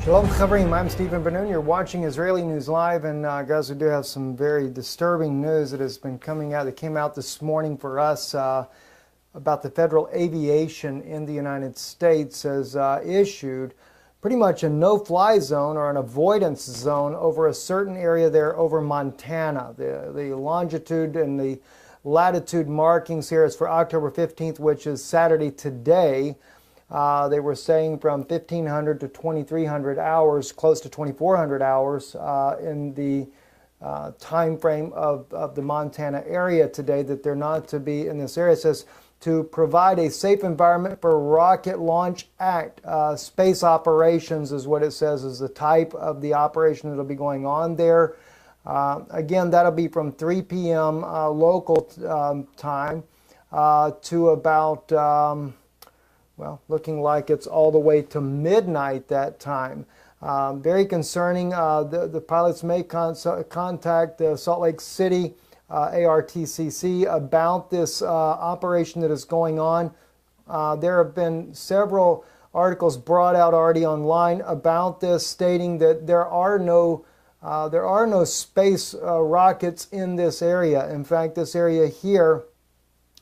Shalom Chavrim, I'm Stephen Ben-Nun. You're watching Israeli News Live, and guys, we do have some very disturbing news that has been coming out. That came out this morning for us about the federal aviation in the United States has issued pretty much a no-fly zone or an avoidance zone over a certain area there over Montana. The longitude and the latitude markings here is for October 15th, which is Saturday today. They were saying from 1,500 to 2,300 hours, close to 2,400 hours in the time frame of the Montana area today, that they're not to be in this area. It says to provide a safe environment for rocket launch space operations is what it says is the type of the operation that will be going on there. Again, that'll be from 3 p.m. Local time to about... well, looking like it's all the way to midnight that time. Very concerning. The pilots may contact the Salt Lake City ARTCC about this operation that is going on. There have been several articles brought out already online about this, stating that there are no space rockets in this area. In fact, this area here,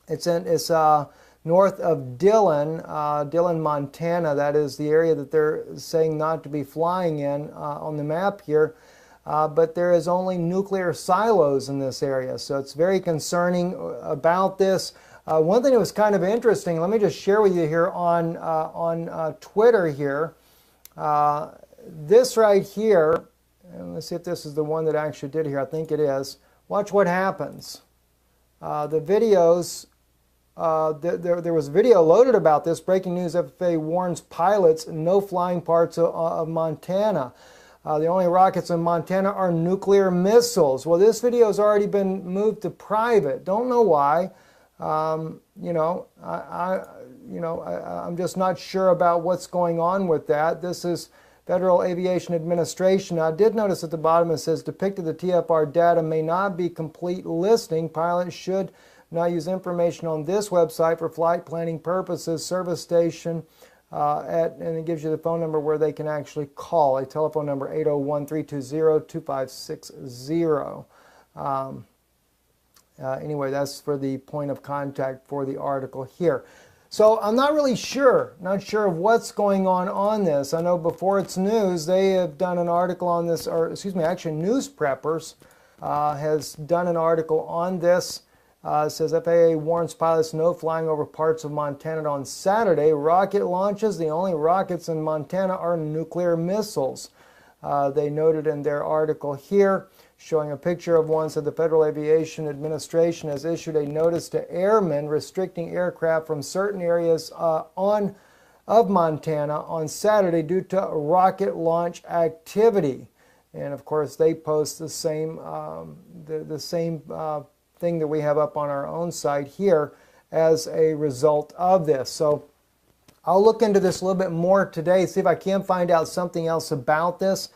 it's north of Dillon, Montana. That is the area that they're saying not to be flying in on the map here. But there is only nuclear silos in this area. So it's very concerning about this. One thing that was kind of interesting, let me just share with you here on Twitter here. This right here, and let's see if this is the one that I actually did here. I think it is. Watch what happens. The videos... there was video loaded about this. Breaking news: FAA warns pilots no flying parts of Montana. The only rockets in Montana are nuclear missiles. Well, this video has already been moved to private. Don't know why. I'm just not sure about what's going on with that. This is Federal Aviation Administration. I did notice at the bottom it says depicted the TFR data may not be complete listing. Pilots should now use information on this website for flight planning purposes. Service station and it gives you the phone number where they can actually call. A telephone number 801-320-2560. Anyway, that's for the point of contact for the article here. So I'm not really sure, of what's going on this. I know before it's news, they have done an article on this, or excuse me, actually News Preppers has done an article on this. It says FAA warns pilots no flying over parts of Montana on Saturday. Rocket launches. The only rockets in Montana are nuclear missiles. They noted in their article here, showing a picture of one, said the Federal Aviation Administration has issued a notice to airmen restricting aircraft from certain areas of Montana on Saturday due to rocket launch activity. And of course, they post the same thing that we have up on our own site here as a result of this. So I'll look into this a little bit more today, see if I can find out something else about this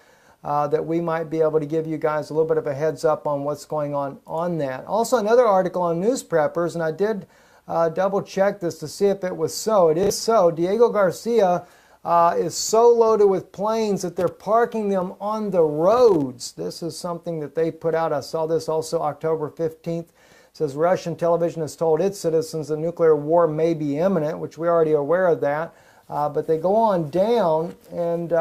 that we might be able to give you guys a little bit of a heads up on what's going on that. Also, another article on News Preppers, and I did double check this to see if it was so. It is so. Diego Garcia is so loaded with planes that they're parking them on the roads. This is something that they put out. I saw this also October 15th. It says Russian television has told its citizens the nuclear war may be imminent, which we're already aware of that. But they go on down and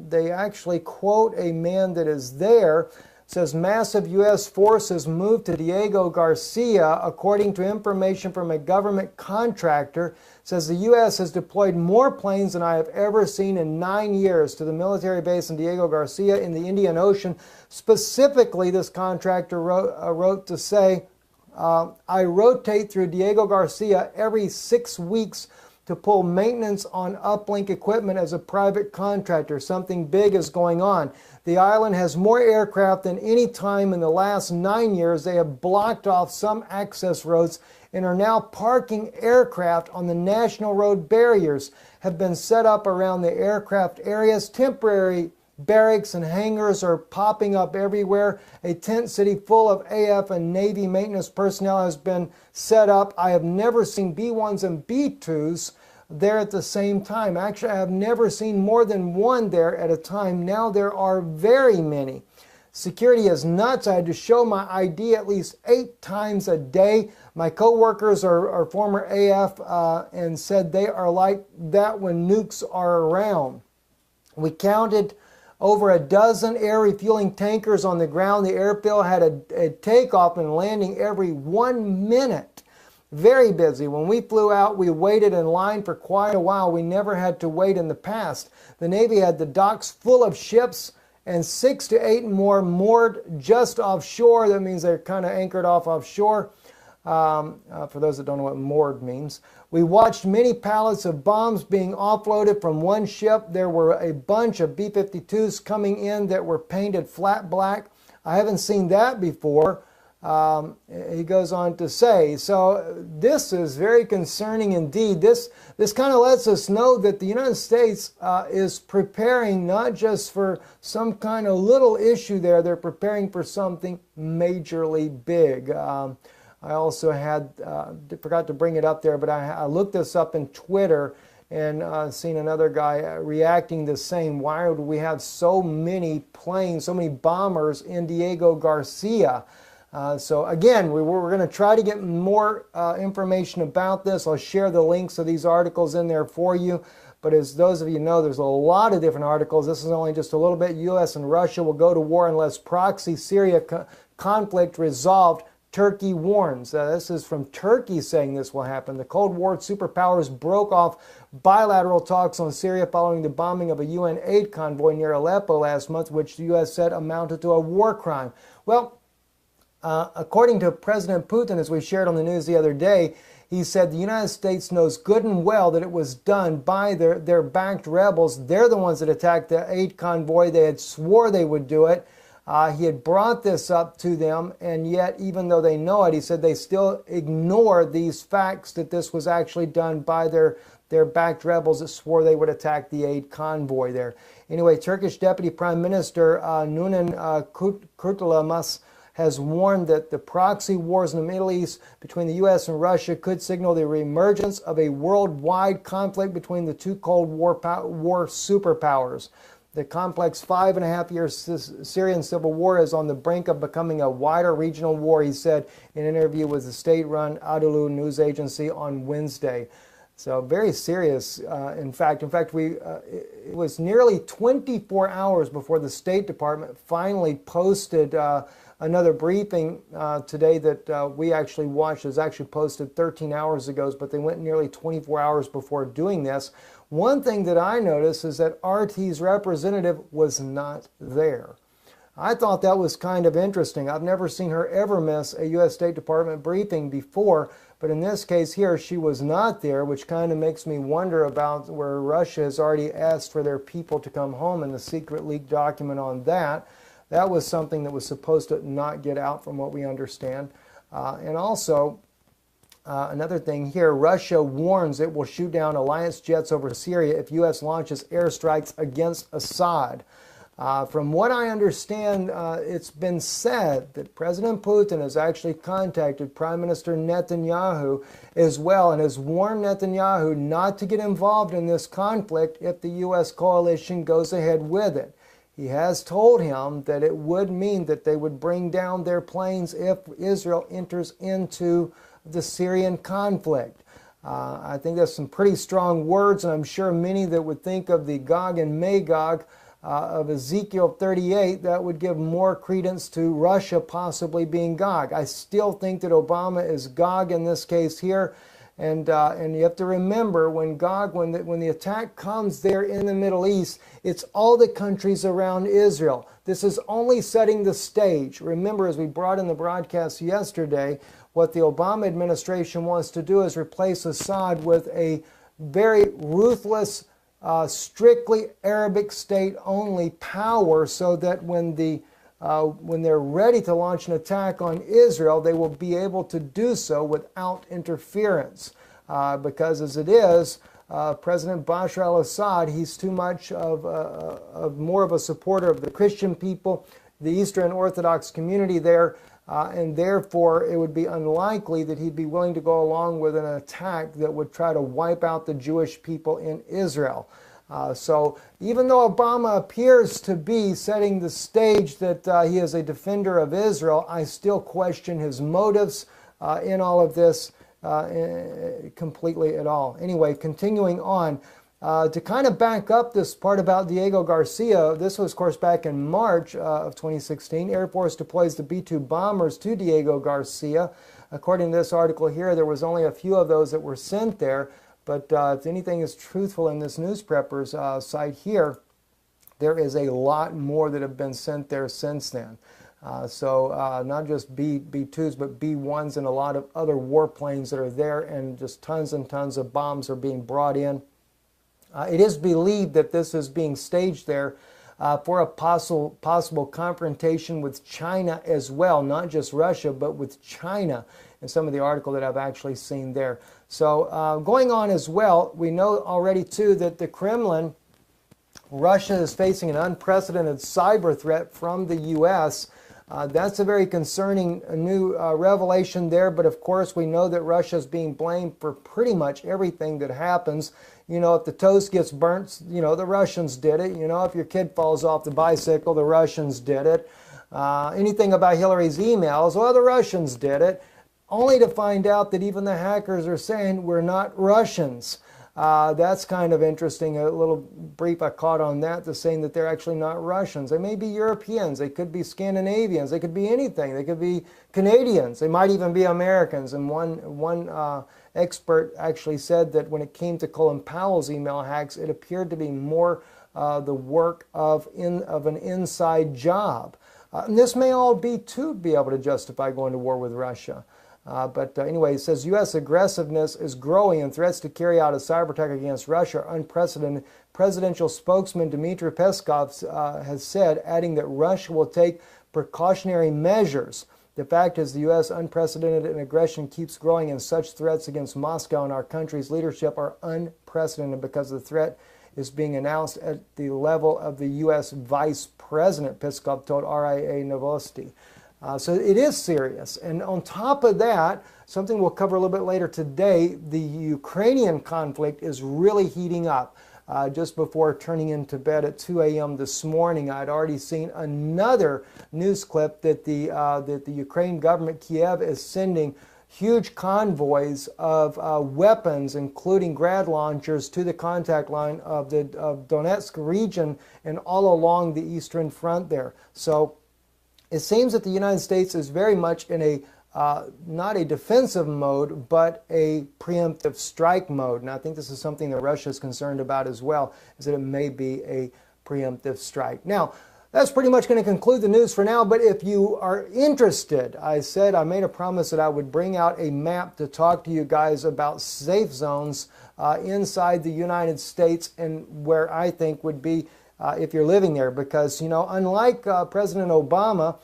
they actually quote a man that is there. It says massive U.S. forces moved to Diego Garcia, according to information from a government contractor. It says the U.S. has deployed more planes than I have ever seen in 9 years to the military base in Diego Garcia in the Indian Ocean. Specifically, this contractor wrote to say, I rotate through Diego Garcia every 6 weeks to pull maintenance on uplink equipment as a private contractor. Something big is going on. The island has more aircraft than any time in the last 9 years. They have blocked off some access roads and are now parking aircraft on the national road. Barriers have been set up around the aircraft areas. Temporary barracks and hangars are popping up everywhere. A tent city full of AF and Navy maintenance personnel has been set up. I have never seen B-1s and B-2s there at the same time. Actually, I have never seen more than one there at a time. Now there are very many. Security is nuts. I had to show my ID at least 8 times a day. My coworkers are former AF and said they are like that when nukes are around. We counted over a dozen air refueling tankers on the ground. The airfield had a takeoff and landing every 1 minute. Very busy. When we flew out, we waited in line for quite a while. We never had to wait in the past. The Navy had the docks full of ships and 6 to 8 more moored just offshore. That means they're kind of anchored off offshore. For those that don't know what moored means. We watched many pallets of bombs being offloaded from one ship. There were a bunch of B-52s coming in that were painted flat black. I haven't seen that before. He goes on to say, so this is very concerning indeed. This kind of lets us know that the United States is preparing not just for some kind of little issue there, they're preparing for something majorly big. I also forgot to bring it up there, but I looked this up in Twitter and seen another guy reacting the same. Why do we have so many planes, so many bombers in Diego Garcia? So again, we're going to try to get more information about this. I'll share the links of these articles in there for you. But as those of you know, there's a lot of different articles. This is only just a little bit. U.S. and Russia will go to war unless proxy Syria conflict resolved. Turkey warns. This is from Turkey saying this will happen. The Cold War superpowers broke off bilateral talks on Syria following the bombing of a UN aid convoy near Aleppo last month, which the U.S. said amounted to a war crime. Well, according to President Putin, as we shared on the news the other day, he said the United States knows good and well that it was done by their backed rebels. They're the ones that attacked the aid convoy. They had swore they would do it. He had brought this up to them, and yet, even though they know it, he said they still ignore these facts that this was actually done by their backed rebels that swore they would attack the aid convoy there. Anyway, Turkish Deputy Prime Minister Nunan Kurtulmuş has warned that the proxy wars in the Middle East between the U.S. and Russia could signal the reemergence of a worldwide conflict between the two Cold War superpowers. The complex 5.5-year Syrian civil war is on the brink of becoming a wider regional war, he said in an interview with the state-run Anadolu news agency on Wednesday. So very serious. In fact, it was nearly 24 hours before the State Department finally posted another briefing today that we actually watched. It was actually posted 13 hours ago, but they went nearly 24 hours before doing this. One thing that I noticed is that RT's representative was not there. I thought that was kind of interesting. I've never seen her ever miss a U.S. State Department briefing before, but in this case here, she was not there, which kind of makes me wonder about where Russia has already asked for their people to come home and the secret leaked document on that. That was something that was supposed to not get out from what we understand. And also, another thing here, Russia warns it will shoot down alliance jets over Syria if U.S. launches airstrikes against Assad. From what I understand, it's been said that President Putin has actually contacted Prime Minister Netanyahu as well and has warned Netanyahu not to get involved in this conflict if the U.S. coalition goes ahead with it. He has told him that it would mean that they would bring down their planes if Israel enters into the Syrian conflict. I think that's some pretty strong words, and I'm sure many that would think of the Gog and Magog of Ezekiel 38, that would give more credence to Russia possibly being Gog. I still think that Obama is Gog in this case here, and you have to remember when the attack comes there in the Middle East, it's all the countries around Israel. This is only setting the stage. Remember, as we brought in the broadcast yesterday, what the Obama administration wants to do is replace Assad with a very ruthless, strictly Arabic state-only power, so that when they're ready to launch an attack on Israel, they will be able to do so without interference. Because as it is, President Bashar al-Assad, he's too much of more of a supporter of the Christian people, the Eastern Orthodox community there. and therefore it would be unlikely that he'd be willing to go along with an attack that would try to wipe out the Jewish people in Israel. So even though Obama appears to be setting the stage that he is a defender of Israel, I still question his motives in all of this completely at all. Anyway, continuing on, to kind of back up this part about Diego Garcia, this was, of course, back in March of 2016. Air Force deploys the B-2 bombers to Diego Garcia. According to this article here, there was only a few of those that were sent there. But if anything is truthful in this News Preppers site here, there is a lot more that have been sent there since then. So not just B-2s, but B-1s and a lot of other warplanes that are there, and just tons and tons of bombs are being brought in. It is believed that this is being staged there for a possible confrontation with China as well, not just Russia, but with China, in some of the article that I've actually seen there. So going on as well, we know already too that the Kremlin, Russia is facing an unprecedented cyber threat from the U.S. That's a very concerning new revelation there, but of course we know that Russia is being blamed for pretty much everything that happens. You know, if the toast gets burnt, you know, the Russians did it. You know, if your kid falls off the bicycle, the Russians did it. Anything about Hillary's emails, well, the Russians did it. Only to find out that even the hackers are saying we're not Russians. That's kind of interesting. A little brief I caught on that, to saying that they're actually not Russians. They may be Europeans. They could be Scandinavians. They could be anything. They could be Canadians. They might even be Americans. And one expert actually said that when it came to Colin Powell's email hacks, it appeared to be more the work of an inside job. And this may all be to be able to justify going to war with Russia. But anyway, it says U.S. aggressiveness is growing and threats to carry out a cyber attack against Russia are unprecedented. Presidential spokesman Dmitry Peskov has said, adding that Russia will take precautionary measures. The fact is the U.S. unprecedented aggression keeps growing, and such threats against Moscow and our country's leadership are unprecedented because the threat is being announced at the level of the U.S. Vice President, Peskov told RIA Novosti. So it is serious. And on top of that, something we'll cover a little bit later today, the Ukrainian conflict is really heating up. Just before turning into bed at 2 a.m. this morning, I'd already seen another news clip that the Ukraine government, Kiev, is sending huge convoys of weapons, including Grad launchers, to the contact line of the Donetsk region and all along the eastern front there. So it seems that the United States is very much in a not a defensive mode, but a preemptive strike mode. And I think this is something that Russia is concerned about as well, is that it may be a preemptive strike. Now, that's pretty much going to conclude the news for now, but if you are interested, I made a promise that I would bring out a map to talk to you guys about safe zones inside the United States, and where I think would be if you're living there, because, you know, unlike President Obama,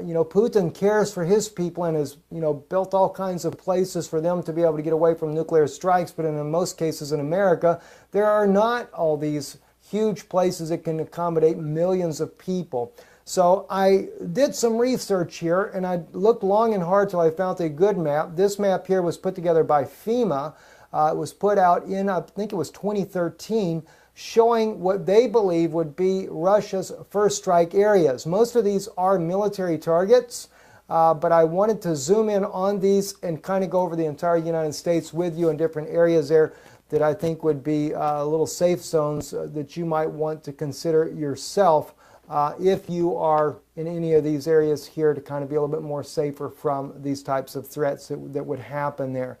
you know, Putin cares for his people and has, you know, built all kinds of places for them to be able to get away from nuclear strikes. But in most cases in America, there are not all these huge places that can accommodate millions of people. So I did some research here, and I looked long and hard till I found a good map. This map here was put together by FEMA. It was put out in, I think it was 2013, showing what they believe would be Russia's first strike areas. Most of these are military targets, but I wanted to zoom in on these and kind of go over the entire United States with you in different areas there that I think would be little safe zones that you might want to consider yourself if you are in any of these areas here, to kind of be a little bit more safer from these types of threats that would happen there.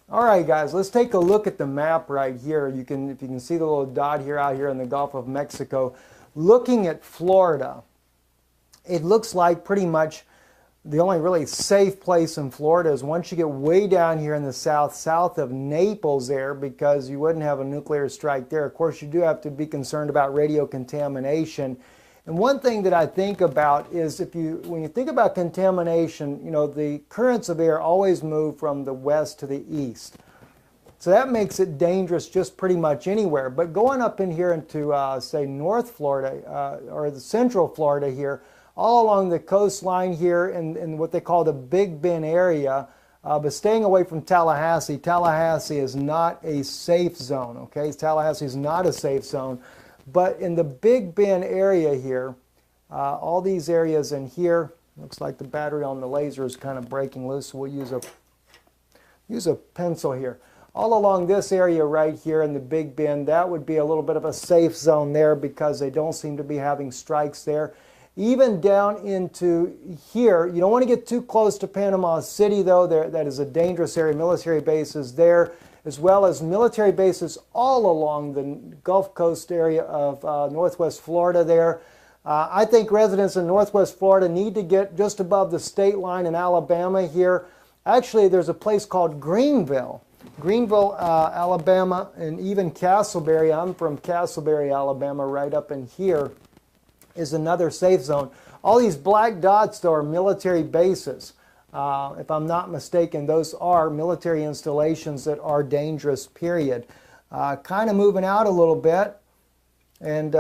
All right, guys, let's take a look at the map right here. If you can see the little dot here out here in the Gulf of Mexico, looking at Florida, it looks like pretty much the only really safe place in Florida is once you get way down here in the south of Naples there, because you wouldn't have a nuclear strike there. Of course, you do have to be concerned about radio contamination. And one thing that I think about is when you think about contamination, you know, the currents of air always move from the west to the east. So that makes it dangerous just pretty much anywhere. But going up in here into, say, North Florida or the Central Florida here, all along the coastline here in what they call the Big Bend area, but staying away from Tallahassee. Tallahassee is not a safe zone, okay? Tallahassee is not a safe zone. But in the Big Bend area here, all these areas in here, looks like the battery on the laser is kind of breaking loose, so we'll use a pencil here. All along this area right here in the Big Bend, that would be a little bit of a safe zone there because they don't seem to be having strikes there. Even down into here, you don't want to get too close to Panama City though. That is a dangerous area. Military bases there, as well as military bases all along the Gulf Coast area of Northwest Florida there. I think residents in Northwest Florida need to get just above the state line in Alabama here. Actually, there's a place called Greenville, Alabama, and even Castleberry. I'm from Castleberry, Alabama, right up in here is another safe zone. All these black dots, though, are military bases. If I'm not mistaken, those are military installations that are dangerous, period. Kind of moving out a little bit and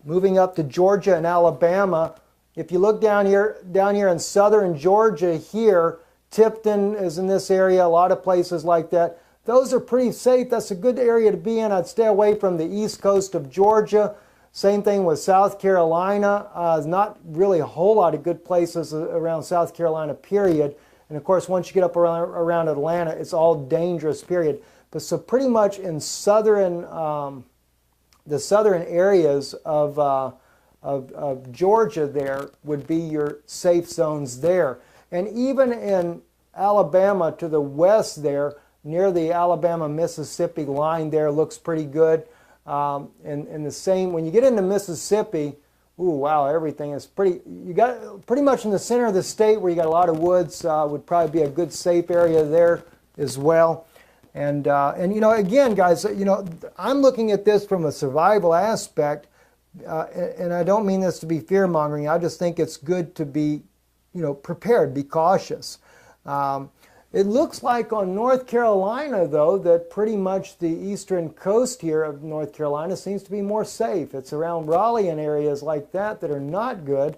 moving up to Georgia and Alabama. If you look down here in southern Georgia here, Tipton is in this area, a lot of places like that. Those are pretty safe. That's a good area to be in. I'd stay away from the east coast of Georgia. Same thing with South Carolina. There's not really a whole lot of good places around South Carolina, period. And of course, once you get up around Atlanta, it's all dangerous, period. But so pretty much in southern, the southern areas of Georgia there would be your safe zones there. And even in Alabama to the west there, near the Alabama-Mississippi line there, looks pretty good. And the same, when you get into Mississippi, ooh, wow, everything is you got pretty much in the center of the state where you got a lot of woods, would probably be a good safe area there as well. And you know, again, guys, you know, I'm looking at this from a survival aspect, and I don't mean this to be fear-mongering. I just think it's good to be, you know, prepared, be cautious. It looks like on North Carolina, though, that pretty much the eastern coast here of North Carolina seems to be more safe. It's around Raleigh and areas like that that are not good.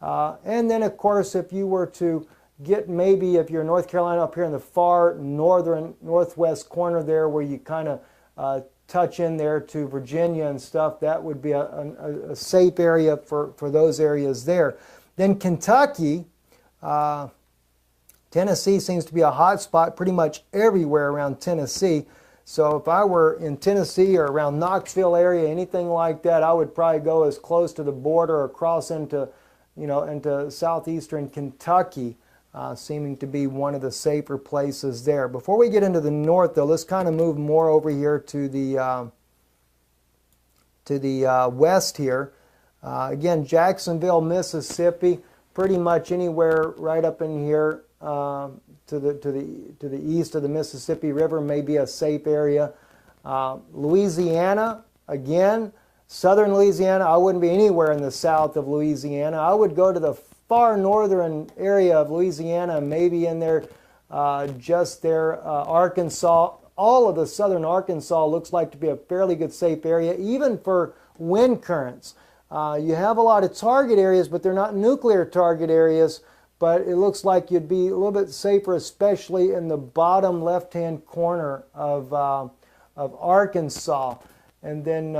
And then, of course, if you were to get maybe, if you're in North Carolina up here in the far northwest corner there where you kind of touch in there to Virginia and stuff, that would be a safe area for those areas there. Then Kentucky, Tennessee seems to be a hot spot pretty much everywhere around Tennessee. So if I were in Tennessee or around Knoxville area, anything like that, I would probably go as close to the border or cross into, you know, into southeastern Kentucky, seeming to be one of the safer places there. Before we get into the north, though, let's kind of move more over here to the west here. Again, Jacksonville, Mississippi, pretty much anywhere right up in here. To the east of the Mississippi River may be a safe area. Louisiana, again, southern Louisiana, I wouldn't be anywhere in the south of Louisiana. I would go to the far northern area of Louisiana, maybe in there, just there, Arkansas. All of the southern Arkansas looks like to be a fairly good safe area, even for wind currents. You have a lot of target areas, but they're not nuclear target areas. But it looks like you'd be a little bit safer, especially in the bottom left-hand corner of Arkansas. And then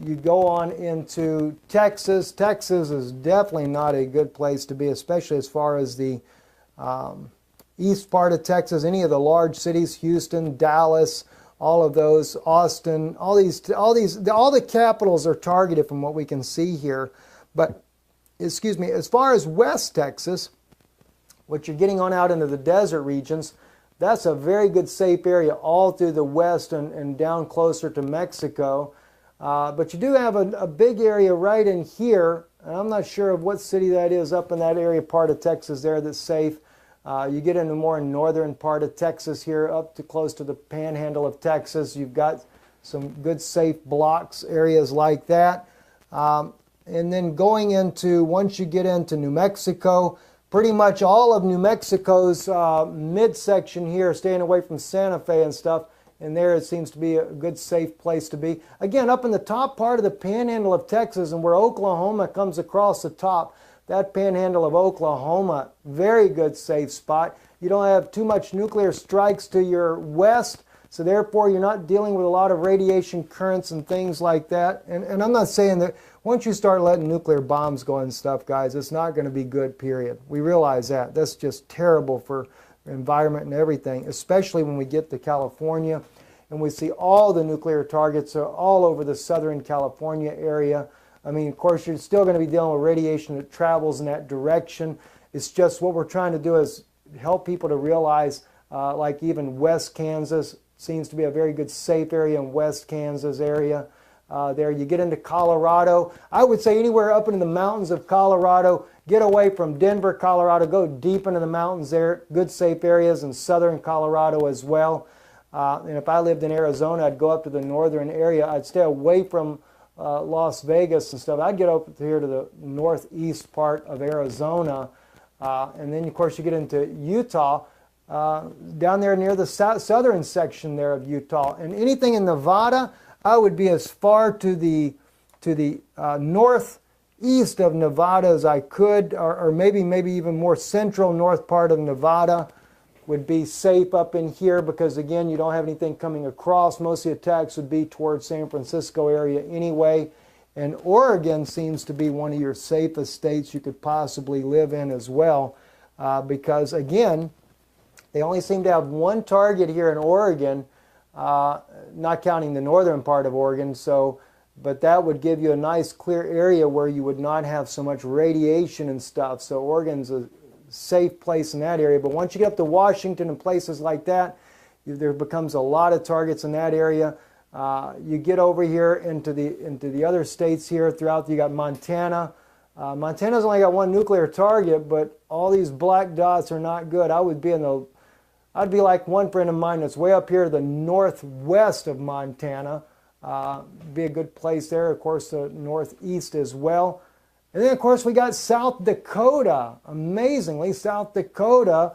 you go on into Texas. Texas is definitely not a good place to be, especially as far as the east part of Texas. Any of the large cities, Houston, Dallas, all of those, Austin, all the capitals are targeted from what we can see here. But excuse me, as far as West Texas, what you're getting on out into the desert regions, that's a very good safe area all through the west and down closer to Mexico. But you do have a big area right in here, and I'm not sure of what city that is up in that area part of Texas there that's safe. You get into more northern part of Texas here, up to close to the panhandle of Texas. You've got some good safe blocks, areas like that. And then going into, once you get into New Mexico, pretty much all of New Mexico's midsection here, staying away from Santa Fe and stuff, and there it seems to be a good, safe place to be. Again, up in the top part of the panhandle of Texas and where Oklahoma comes across the top, that panhandle of Oklahoma, very good, safe spot. You don't have too much nuclear strikes to your west, so therefore you're not dealing with a lot of radiation currents and things like that. And I'm not saying that once you start letting nuclear bombs go and stuff, guys, it's not going to be good, period. We realize that. That's just terrible for the environment and everything, especially when we get to California and we see all the nuclear targets are all over the Southern California area. I mean, of course, you're still going to be dealing with radiation that travels in that direction. It's just what we're trying to do is help people to realize, like even West Kansas seems to be a very good, safe area in West Kansas area. There you get into Colorado. I would say anywhere up into the mountains of Colorado, get away from Denver, Colorado, go deep into the mountains there. Good, safe areas in southern Colorado as well. And if I lived in Arizona, I'd go up to the northern area. I'd stay away from Las Vegas and stuff. I'd get up here to the northeast part of Arizona. And then, of course, you get into Utah, down there near the southern section there of Utah. And anything in Nevada, I would be as far to the northeast of Nevada as I could, or maybe even more central north part of Nevada would be safe up in here because, again, you don't have anything coming across. Most of the attacks would be towards San Francisco area anyway. And Oregon seems to be one of your safest states you could possibly live in as well because, again, they only seem to have one target here in Oregon, not counting the northern part of Oregon. But that would give you a nice clear area where you would not have so much radiation and stuff. So Oregon's a safe place in that area. But once you get up to Washington and places like that, there becomes a lot of targets in that area. You get over here into the other states here throughout. You got Montana. Montana's only got one nuclear target, but all these black dots are not good. I'd be like one friend of mine that's way up here to the northwest of Montana. Be a good place there. Of course, the northeast as well. And then, of course, we got South Dakota. Amazingly, South Dakota,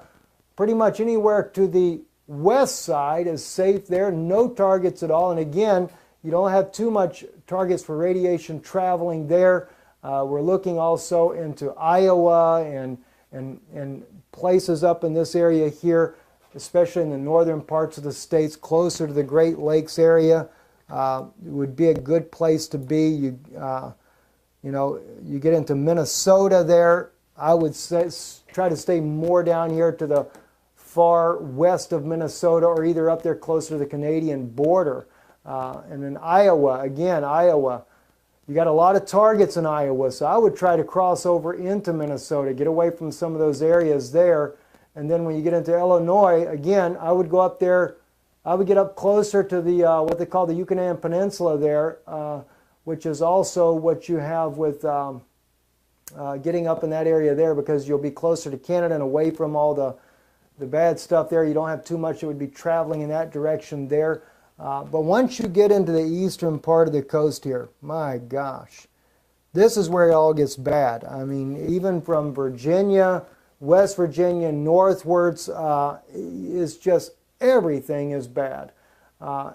pretty much anywhere to the west side is safe there. No targets at all. And again, you don't have too much targets for radiation traveling there. We're looking also into Iowa and places up in this area here, especially in the northern parts of the states, closer to the Great Lakes area. It would be a good place to be. You get into Minnesota there. I would say try to stay more down here to the far west of Minnesota or either up there closer to the Canadian border. And then Iowa, again, you got a lot of targets in Iowa, so I would try to cross over into Minnesota, get away from some of those areas there. And then when you get into Illinois, again, I would go up there. I would get up closer to the what they call the Yucatan Peninsula there, which is also what you have with getting up in that area there because you'll be closer to Canada and away from all the bad stuff there. You don't have too much that would be traveling in that direction there. But once you get into the eastern part of the coast here, my gosh, this is where it all gets bad. I mean, even from Virginia, West Virginia, northwards, is just everything is bad.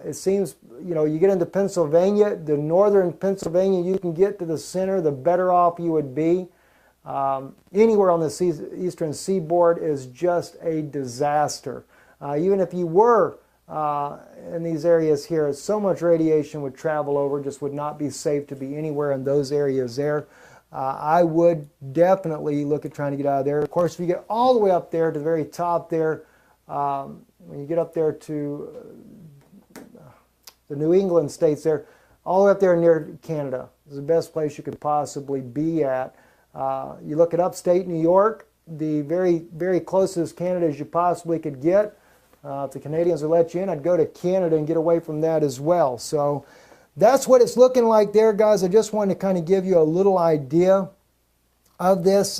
It seems, you get into Pennsylvania, the northern Pennsylvania, you can get to the center, the better off you would be. Anywhere on the eastern seaboard is just a disaster. Even if you were in these areas here, so much radiation would travel over, just would not be safe to be anywhere in those areas there. I would definitely look at trying to get out of there. Of course, if you get all the way up there to the very top there, when you get up there to the New England states there, all the way up there near Canada is the best place you could possibly be at. You look at upstate New York, the very, very closest Canada as you possibly could get. If the Canadians will let you in, I'd go to Canada and get away from that as well. So that's what it's looking like there, guys. I just wanted to kind of give you a little idea of this.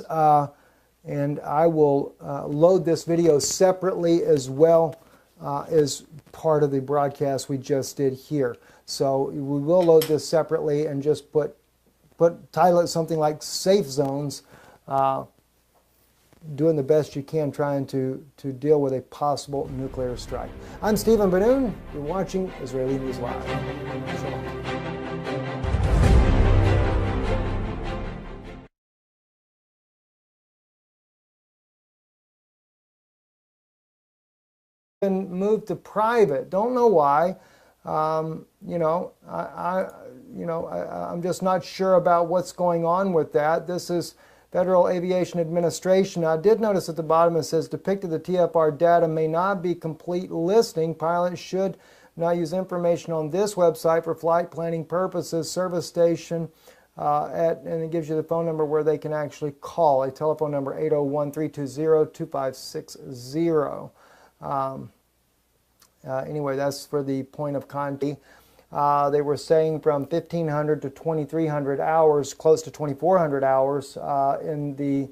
And I will load this video separately as well as part of the broadcast we just did here. So we will load this separately and just title it something like Safe Zones doing the best you can trying to deal with a possible nuclear strike. I'm Stephen Ben-Nun. You're watching Israeli News Live. Shalom. Been moved to private. Don't know why. I'm just not sure about what's going on with that. This is Federal Aviation Administration. I did notice at the bottom it says depicted the TFR data may not be complete listing. Pilots should not use information on this website for flight planning purposes. Service station and it gives you the phone number where they can actually call. A telephone number 801-320-2560. Anyway, that's for the point of contact. They were saying from 1,500 to 2,300 hours, close to 2,400 hours in the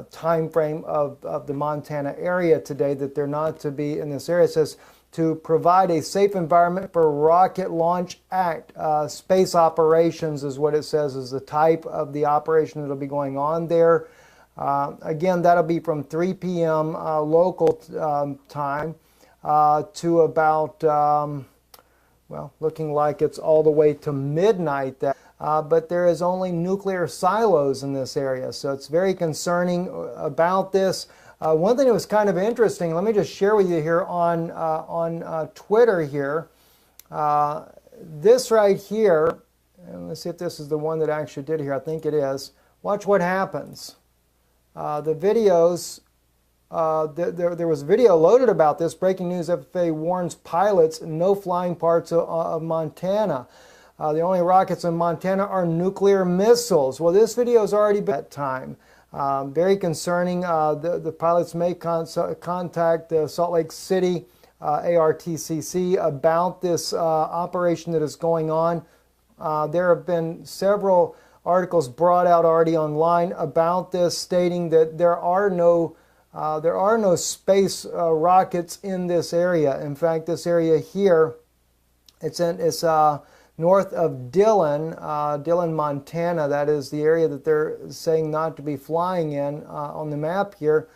time frame of the Montana area today, that they're not to be in this area. It says to provide a safe environment for Rocket Launch Act. Space operations is what it says is the type of the operation that will be going on there. Again, that'll be from 3 p.m. Local time to about, looking like it's all the way to midnight. But there is only nuclear silos in this area, so it's very concerning about this. One thing that was kind of interesting, let me just share with you here on Twitter here. This right here, and let's see if this is the one that actually did here. I think it is. Watch what happens. The videos, there was video loaded about this. Breaking news, FAA warns pilots no flying parts of Montana. The only rockets in Montana are nuclear missiles. Well, this video has already been at that time. Very concerning. The pilots may contact the Salt Lake City ARTCC about this operation that is going on. There have been several articles brought out already online about this, stating that there are no space rockets in this area. In fact, this area here, it's north of Dillon, Montana. That is the area that they're saying not to be flying in on the map here.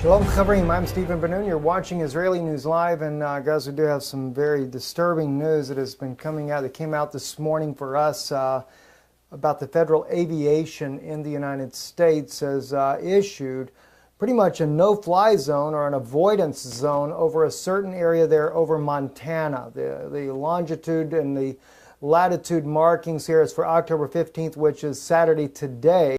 Shalom Chavrim, I'm Stephen Ben-Nun. You're watching Israeli News Live, and guys, we do have some very disturbing news that has been coming out. That came out this morning for us about the Federal Aviation in the United States has issued pretty much a no-fly zone or an avoidance zone over a certain area there over Montana. The longitude and the latitude markings here is for October 15th, which is Saturday today.